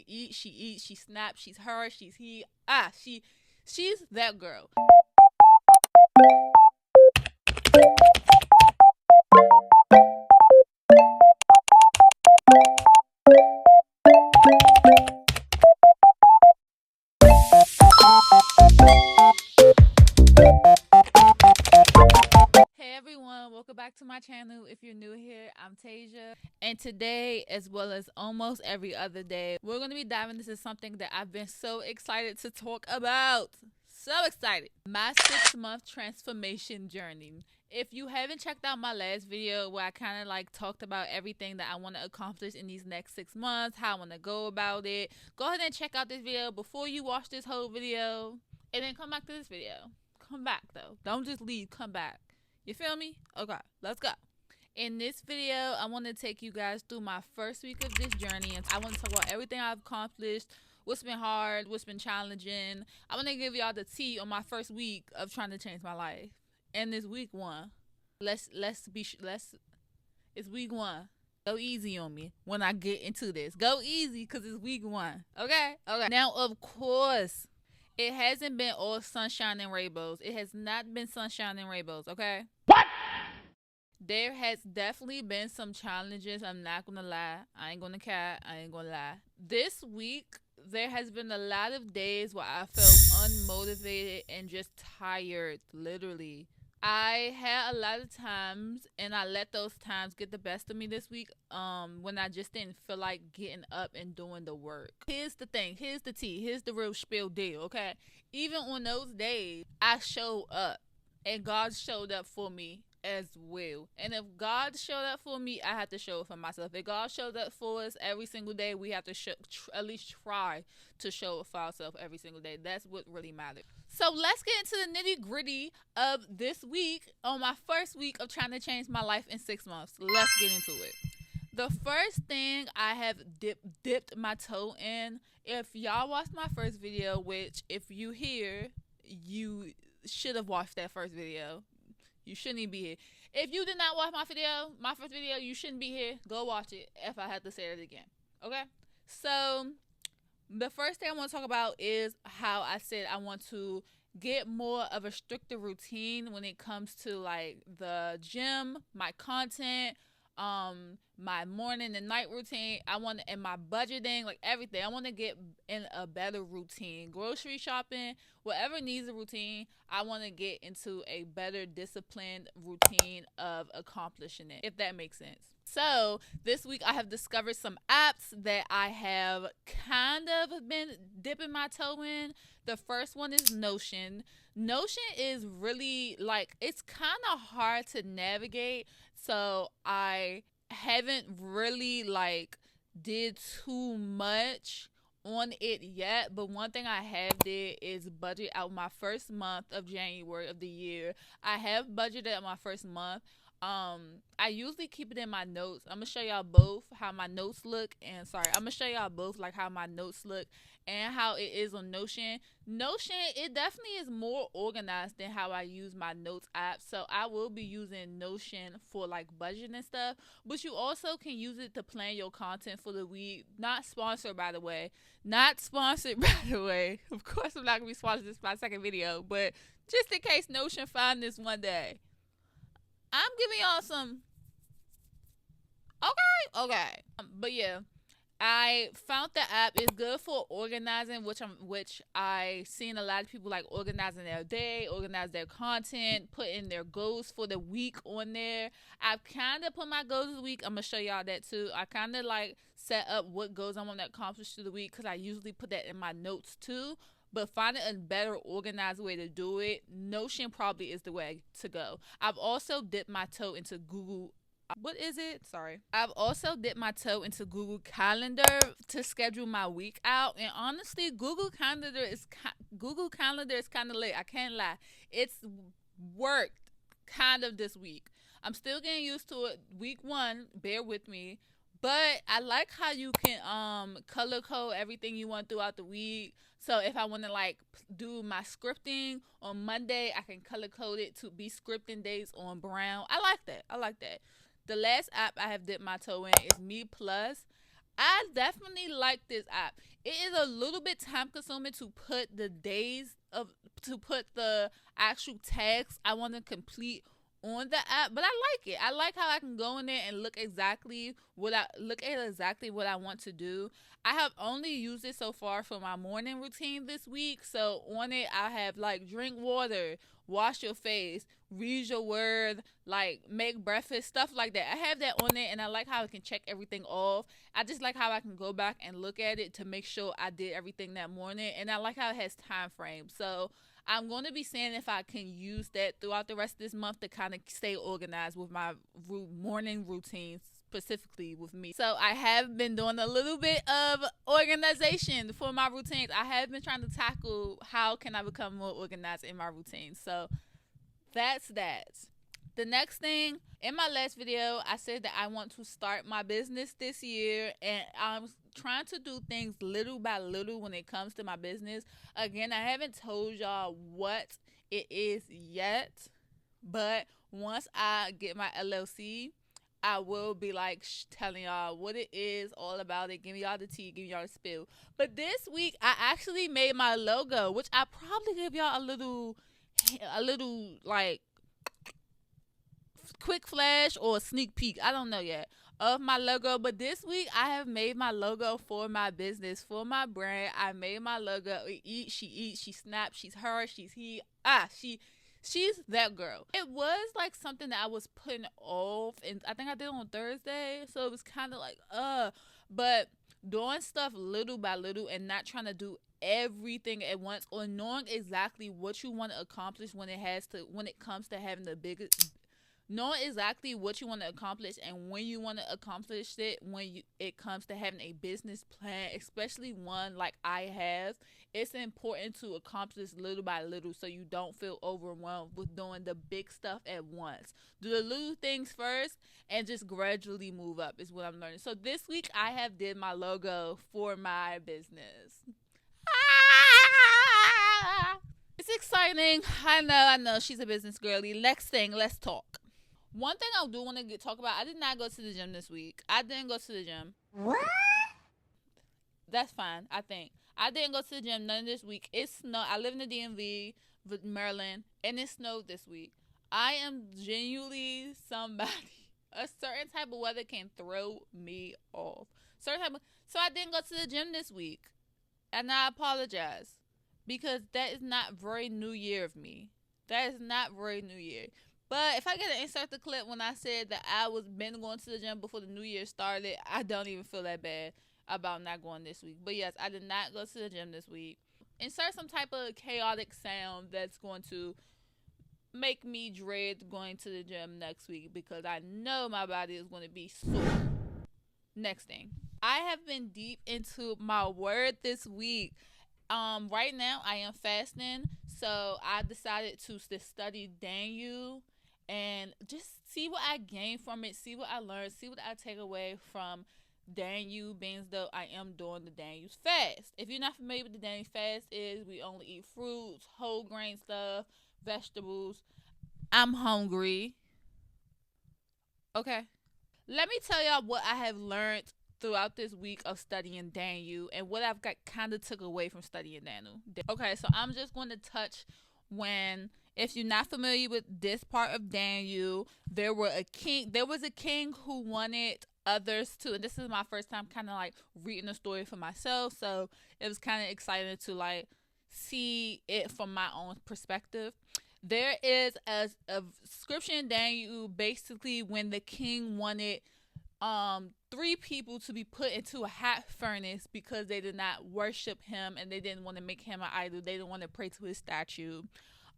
eat, she eats, she snaps, she's her, she's he. She's that girl. Hey everyone, welcome back to my channel. If you're new here, I'm Tasia. And today, as well as almost every other day, we're going to be diving into something that I've been so excited to talk about. So excited. My 6-month transformation journey. If you haven't checked out my last video where I kind of like talked about everything that I want to accomplish in these next 6 months, how I want to go about it, go ahead and check out this video before you watch this whole video. And then come back to this video. Come back though. Don't just leave, come back. You feel me? Okay, let's go. In this video, I want to take you guys through my first week of this journey. And I want to talk about everything I've accomplished, what's been hard, what's been challenging. I want to give y'all the tea on my first week of trying to change my life. And this week one. It's week one. Go easy on me when I get into this. Go easy because it's week one. Okay? Okay. Now, of course, it hasn't been all sunshine and rainbows. It has not been sunshine and rainbows, okay? What? There has definitely been some challenges. I'm not going to lie. I ain't going to cat. I ain't going to lie. This week, there has been a lot of days where I felt unmotivated and just tired, literally. I had a lot of times, and I let those times get the best of me this week when I just didn't feel like getting up and doing the work. Here's the thing. Here's the tea. Here's the real spiel deal, okay? Even on those days, I showed up, and God showed up for me as well. And if God showed up for me, I have to show up for myself. If God showed up for us every single day, we have to at least try to show up for ourselves every single day. That's what really matters. So let's get into the nitty gritty of this week on my first week of trying to change my life in 6 months. Let's get into it. The first thing I have dipped my toe in, if y'all watched my first video, which if you here, you should have watched that first video. You shouldn't even be here. If you did not watch my first video, you shouldn't be here. Go watch it if I had to say it again. Okay? So, the first thing I want to talk about is how I said I want to get more of a stricter routine when it comes to like the gym, my content, my morning and night routine. And my budgeting, like everything. I want to get in a better routine. Grocery shopping, whatever needs a routine, I want to get into a better disciplined routine of accomplishing it, if that makes sense. So this week I have discovered some apps that I have kind of been dipping my toe in. The first one is Notion. Notion is really like, it's kind of hard to navigate. So I haven't really like did too much on it yet, but one thing I have did is budget out my first month of January of the year. I have budgeted out my first month. I usually keep it in my notes. I'm gonna show y'all both how my notes look, and I'm gonna show y'all both like how my notes look and how it is on Notion. Notion, it definitely is more organized than how I use my notes app. So I will be using Notion for like budget and stuff, but you also can use it to plan your content for the week. Not sponsored, by the way. Not sponsored, by the way. Of course, I'm not gonna be sponsored. This is my second video, but just in case Notion find this one day, I'm giving y'all some. Okay. But yeah, I found the app is good for organizing, which I seen a lot of people like organizing their day, organize their content, putting their goals for the week on there. I've kind of put my goals of the week. I'm gonna show y'all that too. I kind of like set up what goals I want to accomplish through the week because I usually put that in my notes too. But finding a better organized way to do it, Notion probably is the way to go. I've also dipped my toe into Google. I've also dipped my toe into Google Calendar to schedule my week out. And honestly, Google Calendar is kind of lit. I can't lie. It's worked kind of this week. I'm still getting used to it. Week one, bear with me. But I like how you can color code everything you want throughout the week. So if I want to like do my scripting on Monday, I can color code it to be scripting days on brown. I like that. The last app I have dipped my toe in is Me Plus. I definitely like this app. It is a little bit time consuming to put the days of to put the actual tasks I want to complete on the app, but I like it. I like how I can go in there and look at exactly what I want to do. I have only used it so far for my morning routine this week. So on it I have like drink water, wash your face, read your word, like make breakfast, stuff like that. I have that on there and I like how I can check everything off. I just like how I can go back and look at it to make sure I did everything that morning, and I like how it has time frames. So I'm going to be seeing if I can use that throughout the rest of this month to kind of stay organized with my morning routines, specifically with me. So I have been doing a little bit of organization for my routines. I have been trying to tackle how can I become more organized in my routine. So that's that. The next thing, in my last video, I said that I want to start my business this year, and I'm trying to do things little by little when it comes to my business. Again, I haven't told y'all what it is yet, but once I get my LLC, I will be like telling y'all what it is, all about it, giving y'all the tea, giving y'all the spill. But this week, I actually made my logo, which I probably give y'all a little like quick flash or a sneak peek, I don't know yet, of my logo. But this week I have made my logo for my business, for my brand. I made my logo. She eats, she snaps, she's her, she's he. She's that girl. It was like something that I was putting off, and I think I did it on Thursday, so it was kind of like but doing stuff little by little and not trying to do everything at once, or knowing exactly what you want to accomplish when it comes to having the biggest, knowing exactly what you want to accomplish and when you want to accomplish it, it comes to having a business plan, especially one like I have. It's important to accomplish little by little so you don't feel overwhelmed with doing the big stuff at once. Do the little things first and just gradually move up is what I'm learning. So this week I have did my logo for my business. It's exciting. I know she's a business girly. Next thing, let's talk. One thing I do want to talk about, I did not go to the gym this week. I didn't go to the gym. What? That's fine, I think. I didn't go to the gym none this week. It snowed. I live in the DMV, Maryland, and it snowed this week. I am genuinely somebody. A certain type of weather can throw me off. So I didn't go to the gym this week. And I apologize. Because that is not very New Year of me. That is not very New Year. But if I get to insert the clip when I said that I was been going to the gym before the new year started, I don't even feel that bad about not going this week. But yes, I did not go to the gym this week. Insert some type of chaotic sound that's going to make me dread going to the gym next week, because I know my body is going to be sore. Next thing, I have been deep into my word this week. Right now I am fasting, so I decided to study didn'tt and just see what I gain from it, see what I learn, see what I take away from didn't, being as though I am doing the didn't fast. If you're not familiar with the didn't fast, is we only eat fruits, whole grain stuff, vegetables. I'm hungry. Okay. Let me tell y'all what I have learned throughout this week of studying didn't and what I've got kind of took away from studying didn't. Okay, so I'm just going to touch when, if you're not familiar with this part of didn't, there was a king who wanted others to, and this is my first time kind of like reading the story for myself, so it was kind of exciting to like see it from my own perspective. There is a scripture in didn't, basically when the king wanted 3 people to be put into a hot furnace because they did not worship him and they didn't want to make him an idol. They didn't want to pray to his statue.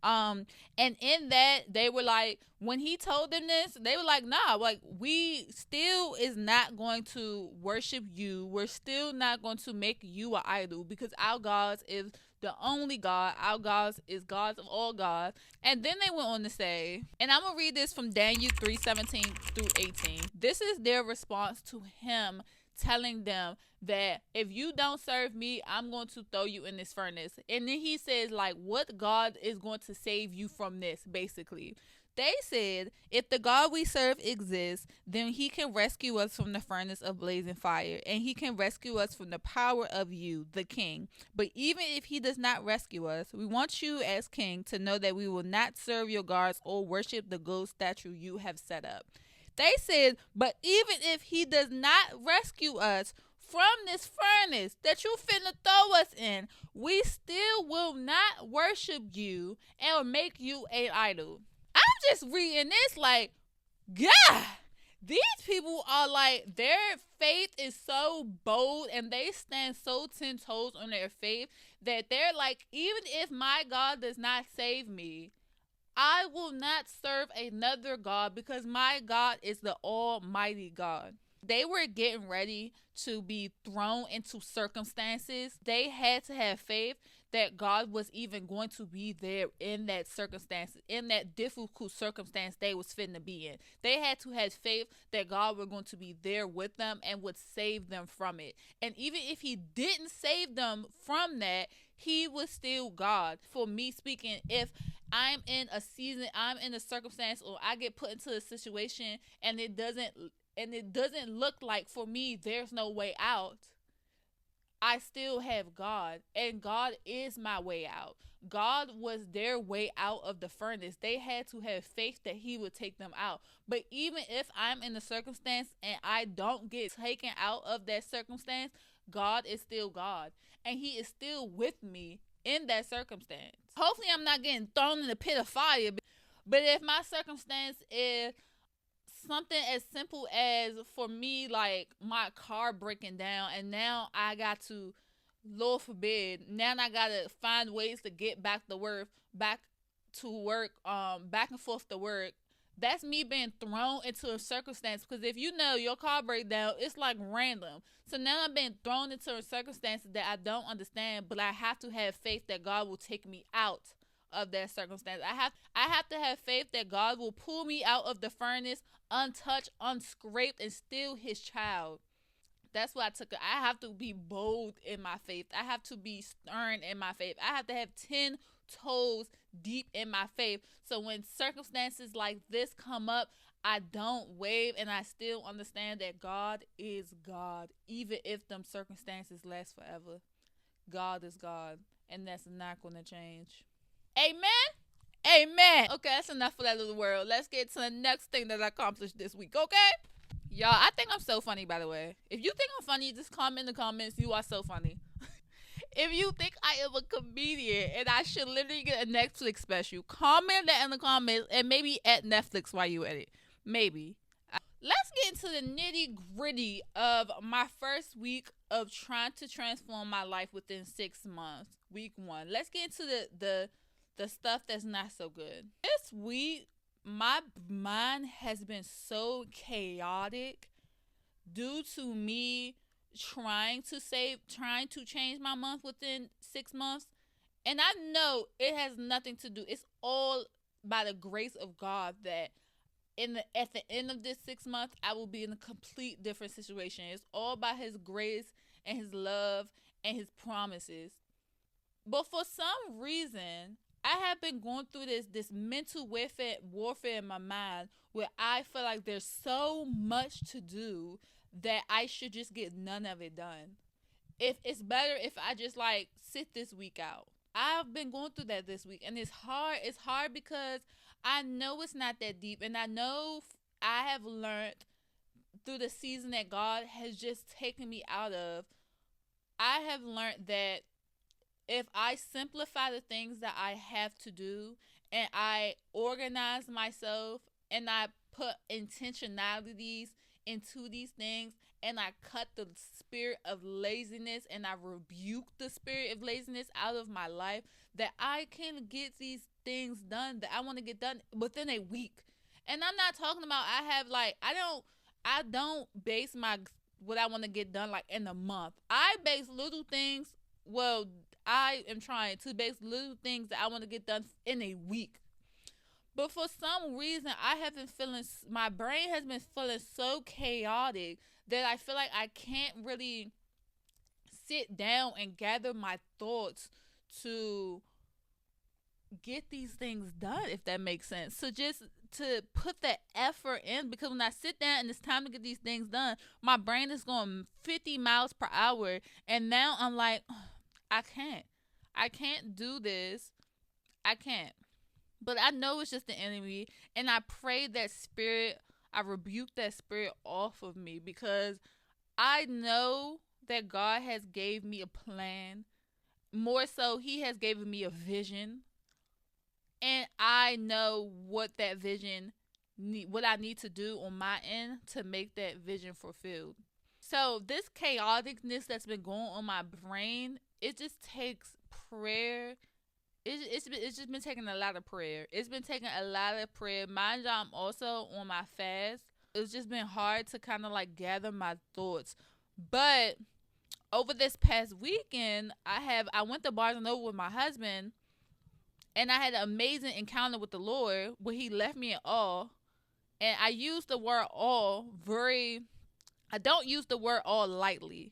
And in that, they were like, when he told them this, they were like, nah, like, we still is not going to worship you. We're still not going to make you an idol, because our God is the only God. Our God is gods of all gods. And then they went on to say, and I'm going to read this from Daniel 3:17 through 18. This is their response to him telling them that if you don't serve me, I'm going to throw you in this furnace. And then he says, like, what God is going to save you from this, basically. They said, if the God we serve exists, then he can rescue us from the furnace of blazing fire, and he can rescue us from the power of you, the king. But even if he does not rescue us, we want you as king to know that we will not serve your gods or worship the gold statue you have set up. They said, but even if he does not rescue us from this furnace that you finna throw us in, we still will not worship you and make you an idol. I'm just reading this like, God, these people are like, their faith is so bold and they stand so 10 toes on their faith that they're like, even if my God does not save me, I will not serve another God because my God is the Almighty God. They were getting ready to be thrown into circumstances. They had to have faith that God was even going to be there in that circumstance, in that difficult circumstance they was finna be in. They had to have faith that God was going to be there with them and would save them from it. And even if he didn't save them from that, he was still God. For me speaking, if I'm in a season, I'm in a circumstance, or I get put into a situation and it doesn't look like for me there's no way out, I still have God, and God is my way out. God was their way out of the furnace. They had to have faith that he would take them out. But even if I'm in a circumstance and I don't get taken out of that circumstance, God is still God, and he is still with me in that circumstance. Hopefully I'm not getting thrown in the pit of fire, but if my circumstance is something as simple as, for me, like my car breaking down and now I got to, Lord forbid, now I gotta find ways to get back to work, back and forth to work. That's me being thrown into a circumstance, because if you know your car break down, it's like random. So now I'm being thrown into a circumstance that I don't understand, but I have to have faith that God will take me out of that circumstance. I have to have faith that God will pull me out of the furnace untouched, unscraped, and still his child. That's what I took. I have to be bold in my faith. I have to be stern in my faith. I have to have 10 toes deep in my faith. So when circumstances like this come up, I don't wave, and I still understand that God is God. Even if them circumstances last forever, God is God, and that's not going to change. Amen. Amen. Okay, that's enough for that little world. Let's get to the next thing that I accomplished this week, okay? Y'all, I think I'm so funny, by the way. If you think I'm funny, just comment in the comments. You are so funny. If you think I am a comedian and I should literally get a Netflix special, comment that in the comments and maybe at Netflix while you at it. Maybe. Let's get into the nitty gritty of my first week of trying to transform my life within 6 months. Week 1. Let's get into the stuff that's not so good. This week, my mind has been so chaotic due to me trying to change my month within 6 months. And I know it has nothing to do. It's all by the grace of God that at the end of this 6 months, I will be in a complete different situation. It's all by his grace and his love and his promises. But for some reason, I have been going through this mental warfare in my mind where I feel like there's so much to do that I should just get none of it done. If it's better if I just like sit this week out. I've been going through that this week, and it's hard. It's hard because I know it's not that deep, and I know I have learned through the season that God has just taken me out of. I have learned that if I simplify the things that I have to do, and I organize myself, and I put intentionalities into these things, and I cut the spirit of laziness and I rebuke the spirit of laziness out of my life, that I can get these things done that I want to get done within a week. And I'm not talking about I don't base my what I want to get done like in a month. I base little things, well, I am trying to base little things that I want to get done in a week. But for some reason, my brain has been feeling so chaotic that I feel like I can't really sit down and gather my thoughts to get these things done, if that makes sense. So just to put the effort in, because when I sit down and it's time to get these things done, my brain is going 50 miles per hour. And now I'm like, I can't do this. I can't. But I know it's just the enemy. And I pray that spirit, I rebuke that spirit off of me, because I know that God has gave me a plan. More so, he has given me a vision. And I know what that vision, what I need to do on my end to make that vision fulfilled. So this chaoticness that's been going on my brain, it just takes prayer. It's just been taking a lot of prayer. It's been taking a lot of prayer. Mind you, I'm also on my fast. It's just been hard to kind of like gather my thoughts. But over this past weekend, I went to Barnes and Noble with my husband, and I had an amazing encounter with the Lord where he left me in awe. And I use the word awe I don't use the word awe lightly.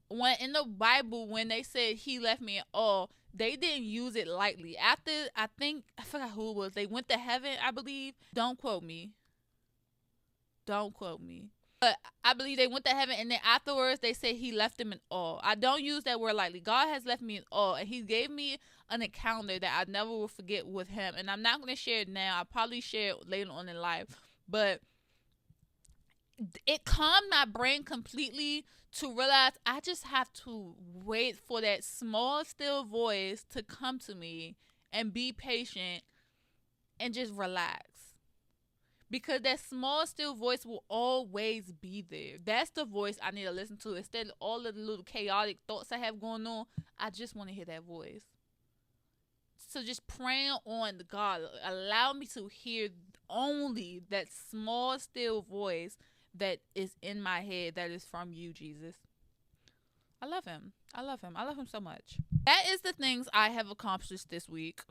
When in the Bible, when they said he left me in awe, they didn't use it lightly. After, I forgot who it was, they went to heaven, I believe. Don't quote me. But I believe they went to heaven, and then afterwards they said he left them in awe. I don't use that word lightly. God has left me in awe, and he gave me an encounter that I never will forget with him. And I'm not going to share it now. I'll probably share it later on in life. But it calmed my brain completely to realize I just have to wait for that small, still voice to come to me and be patient and just relax. Because that small, still voice will always be there. That's the voice I need to listen to. Instead of all of the little chaotic thoughts I have going on, I just want to hear that voice. So just praying on God, allow me to hear only that small, still voice that is in my head that is from you, Jesus. I love him. I love him so much. That is the things I have accomplished this week.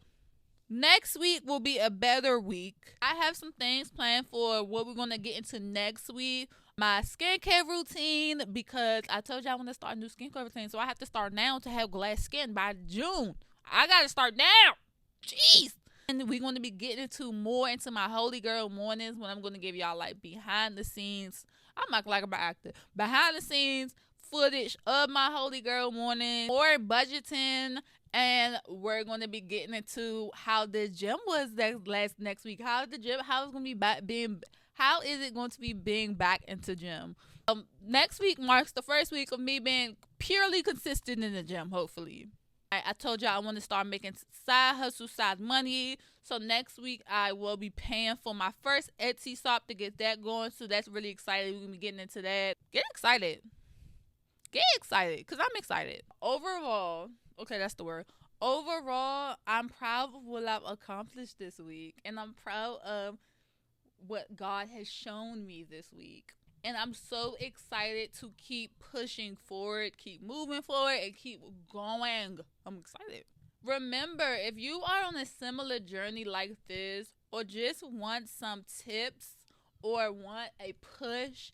Next week will be a better week. I have some things planned for what we're going to get into next week. My skincare routine, because I told you I want to start a new skincare routine, so I have to start now to have glass skin by June. I got to start now. Jeez. And we're going to be getting into my holy girl mornings, when I'm going to give y'all like behind the scenes. I'm not like an actor. Behind the scenes footage of my holy girl morning, more budgeting, and we're going to be getting into how the gym was next week. How is it going to be being back into gym? Next week marks the first week of me being purely consistent in the gym, hopefully. I told y'all I want to start making side hustle, side money. So next week I will be paying for my first Etsy shop to get that going. So that's really exciting. We're going to be getting into that. Get excited, because I'm excited. Overall, okay, that's the word. Overall, I'm proud of what I've accomplished this week. And I'm proud of what God has shown me this week. And I'm so excited to keep pushing forward, keep moving forward, and keep going. I'm excited. Remember, if you are on a similar journey like this, or just want some tips or want a push,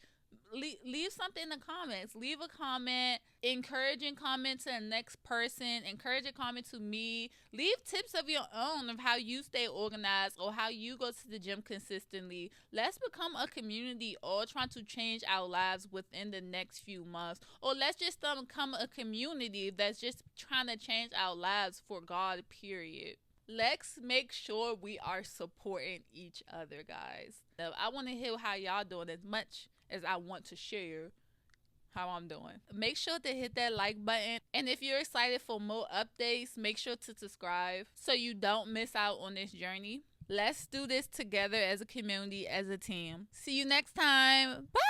leave something in the comments. Leave a comment, encouraging comment to the next person, encouraging comment to me. Leave tips of your own of how you stay organized or how you go to the gym consistently. Let's become a community, all trying to change our lives within the next few months. Or let's just become a community that's just trying to change our lives for God, period. Let's make sure we are supporting each other, guys. Now, I want to hear how y'all doing as much as I want to share how I'm doing. Make sure to hit that like button. And if you're excited for more updates, make sure to subscribe so you don't miss out on this journey. Let's do this together as a community, as a team. See you next time. Bye.